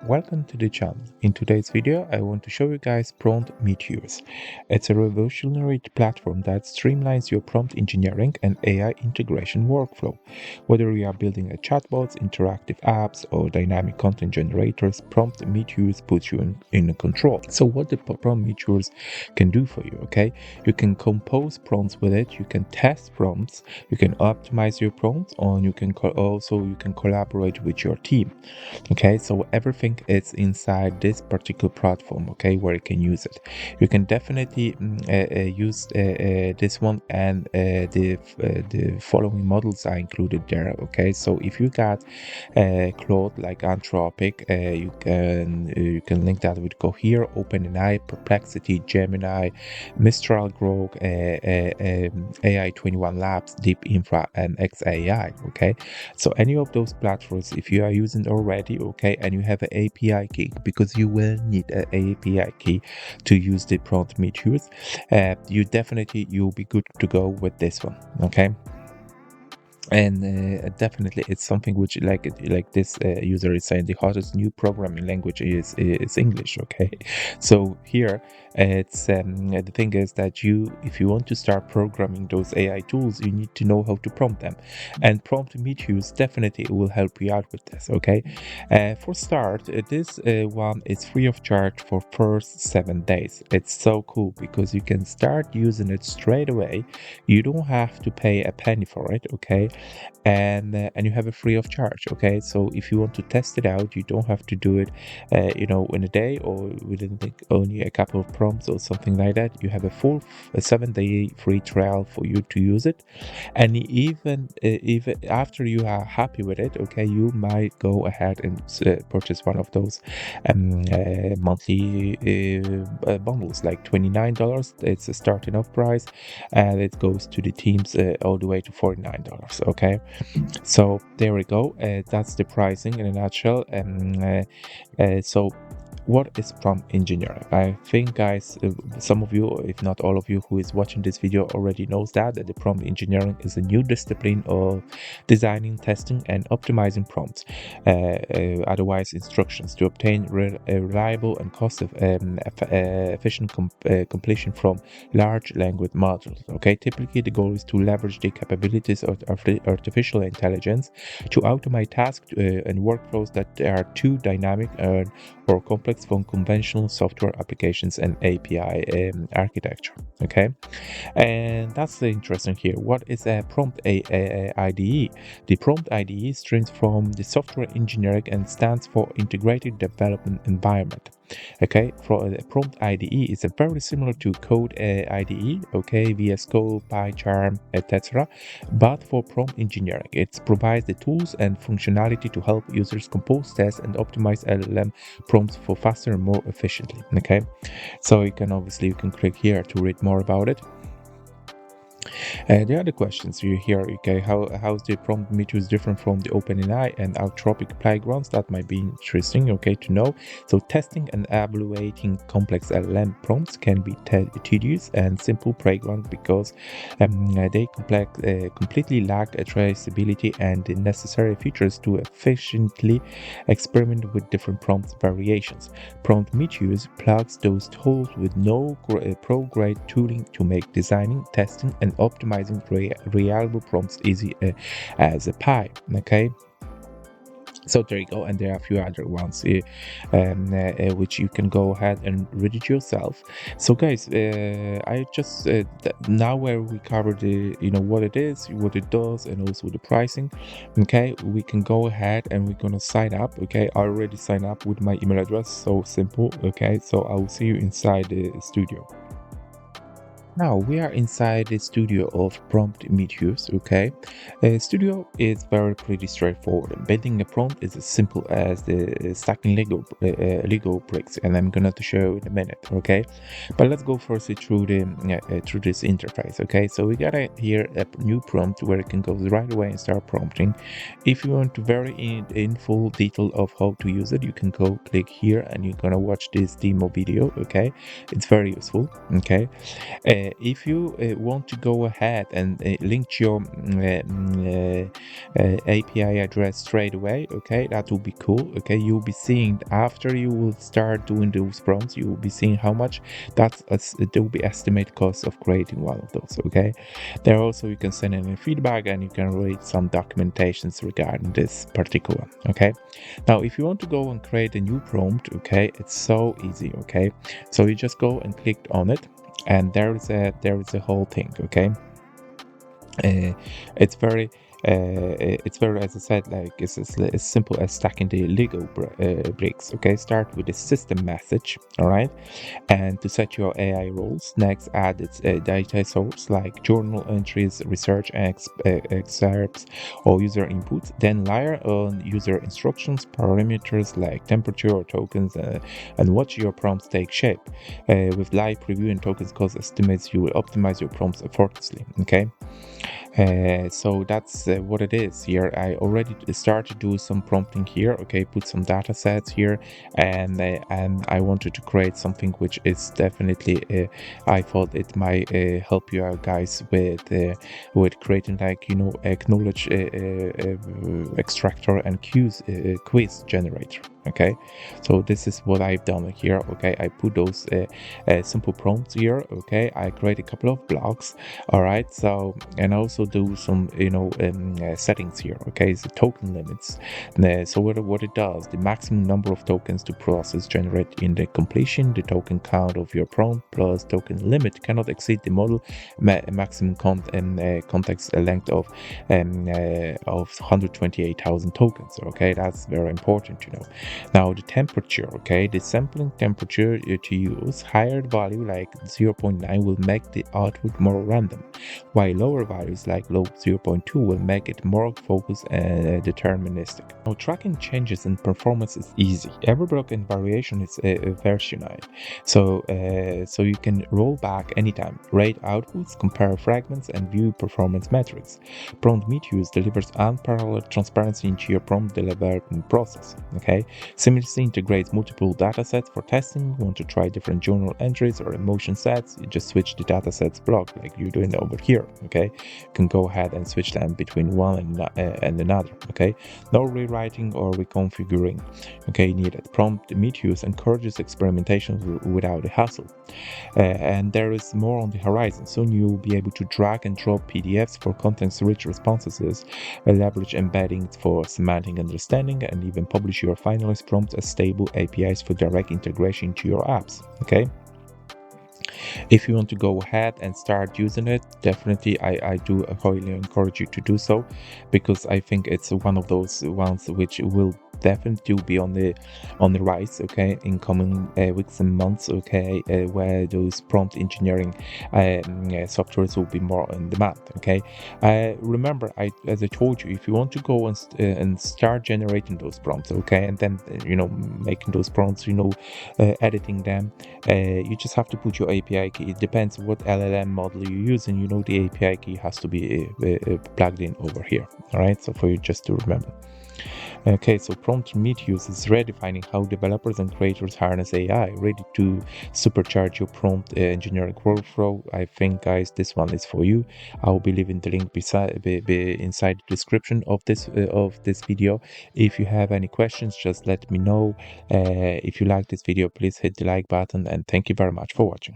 welcome to the channel. In today's video, I want to show you guys Promptmetheus. It's a revolutionary platform that streamlines your prompt engineering and AI integration workflow. Whether you are building a chatbots, interactive apps, or dynamic content generators, Promptmetheus puts you in control. So what the Promptmetheus can do for you, okay? You can compose prompts with it, you can test prompts, you can optimize your prompts, and you can collaborate with your team. Okay, so everything is inside this particular platform, okay, where you can use it. You can definitely use this one, and the following models are included there. Okay, so if you got Claude like Anthropic, you can link that with Cohere, OpenAI, Perplexity, Gemini, Mistral, Grok, AI 21 Labs, Deep Infra, and XAI. Okay, so any of those platforms, if you are using it already, okay, and you have an API key, because you will need an API key to use the Promptmetheus, you'll be good to go with this one. Okay, and definitely it's something which, like this user is saying, the hottest new programming language is English. Okay, so here it's the thing is that if you want to start programming those AI tools, you need to know how to prompt them, and Promptmetheus definitely will help you out with this. Okay, for start, this one is free of charge for first 7 days. It's so cool because you can start using it straight away. You don't have to pay a penny for it. Okay, and you have it free of charge. Okay, so if you want to test it out, you don't have to do it in a day or within only a couple of prompts or something like that. You have a full 7-day free trial for you to use it, and even after you are happy with it, okay, you might go ahead and purchase one of those monthly bundles, like $29. It's a starting off price, and it goes to the teams all the way to $49. Okay, so there we go. That's the pricing in a nutshell. So what is prompt engineering? I think, guys, some of you, if not all of you who is watching this video, already knows that the prompt engineering is a new discipline of designing, testing, and optimizing prompts, otherwise instructions, to obtain reliable and efficient completion from large language models. Okay, typically the goal is to leverage the capabilities of artificial intelligence to automate tasks and workflows that are too dynamic or complex from conventional software applications and API architecture. Okay, and that's the interesting here. What is a prompt IDE? The prompt IDE strings from the software engineering and stands for Integrated Development Environment. Okay, for a prompt IDE is very similar to Code IDE, okay, VS Code, PyCharm, etc. But for prompt engineering, it provides the tools and functionality to help users compose, test, and optimize LLM prompts for faster and more efficiently. Okay, so you can click here to read more about it. The other questions you hear, okay, how's the Promptmetheus different from the OpenAI and Anthropic playgrounds? That might be interesting, okay, to know. So testing and evaluating complex LLM prompts can be tedious and simple playground because they completely lack traceability and the necessary features to efficiently experiment with different prompt variations. Promptmetheus plugs those holes with no pro-grade tooling to make designing, testing, and optimizing reliable prompts easy as a pie. Okay, so there you go, and there are a few other ones which you can go ahead and read it yourself. So guys, I just now where we covered the what it is, what it does, and also the pricing, okay, we can go ahead and we're gonna sign up. Okay, I already signed up with my email address, so simple. Okay, so I will see you inside the studio. Now we are inside the studio of Promptmetheus. Okay, studio is pretty straightforward. Building a prompt is as simple as the stacking Lego bricks, and I'm gonna show you in a minute. Okay, but let's go first through through this interface. Okay, so we got here a new prompt where you can go right away and start prompting. If you want to very in full detail of how to use it, you can go click here and you're gonna watch this demo video. Okay, it's very useful. Okay. if you want to go ahead and link your API address straight away, okay, that will be cool. Okay, you'll be seeing after you will start doing those prompts, you will be seeing how much there will be estimated cost of creating one of those. Okay, there also you can send in a feedback and you can read some documentations regarding this particular one. Okay, now if you want to go and create a new prompt, okay, it's so easy. Okay, so you just go and click on it, and there is a whole thing. Okay, it's very as I said, like it's as simple as stacking the Lego bricks. Okay, start with the system message. All right, and to set your AI roles, next add its data source like journal entries, research excerpts, or user inputs. Then layer on user instructions, parameters like temperature or tokens, and watch your prompts take shape. With live preview and tokens cost estimates, you will optimize your prompts effortlessly. Okay. So that's what it is here. I already started to do some prompting here. Okay, put some data sets here, and I wanted to create something which is definitely I thought it might help you out guys with creating, like, you know, acknowledge extractor and quiz generator. Okay, so this is what I've done here. Okay, I put those simple prompts here. Okay, I create a couple of blocks. All right, so, and also do some, you know, settings here. Okay, so token limits. So what it does, the maximum number of tokens to process generate in the completion, the token count of your prompt plus token limit cannot exceed the model maximum context length of 128,000 tokens. Okay, that's very important to know. Now the temperature. Okay, the sampling temperature to use, higher value like 0.9 will make the output more random, while lower values like low 0.2 will make it more focused and deterministic. Now tracking changes in performance is easy. Every broken variation is versionized, so you can roll back anytime, rate outputs, compare fragments, and view performance metrics. Promptmetheus delivers unparalleled transparency into your prompt development process. Okay, seamlessly integrates multiple datasets for testing. Want to try different journal entries or emotion sets? You just switch the datasets block like you're doing over here. Okay, you can go ahead and switch them between one and another. Okay, no rewriting or reconfiguring needed. Promptmetheus encourages experimentation without a hassle. And there is more on the horizon. Soon you will be able to drag and drop PDFs for context-rich responses, leverage embeddings for semantic understanding, and even publish your finalized prompts as stable APIs for direct integration to your apps. Okay. If you want to go ahead and start using it, definitely I do highly encourage you to do so, because I think it's one of those ones which will definitely be on the rise, okay, in coming weeks and months, okay, where those prompt engineering softwares will be more in demand. Okay, remember, as I told you, if you want to go and start generating those prompts, okay, and then making those prompts, editing them, you just have to put your API key. It depends what LLM model you're using. The API key has to be plugged in over here. All right, so for you just to remember. Okay, so Promptmetheus is redefining how developers and creators harness AI, ready to supercharge your prompt engineering workflow. I think, guys, this one is for you. I will be leaving the link inside the description of this video. If you have any questions, just let me know. If you like this video, please hit the like button, and thank you very much for watching.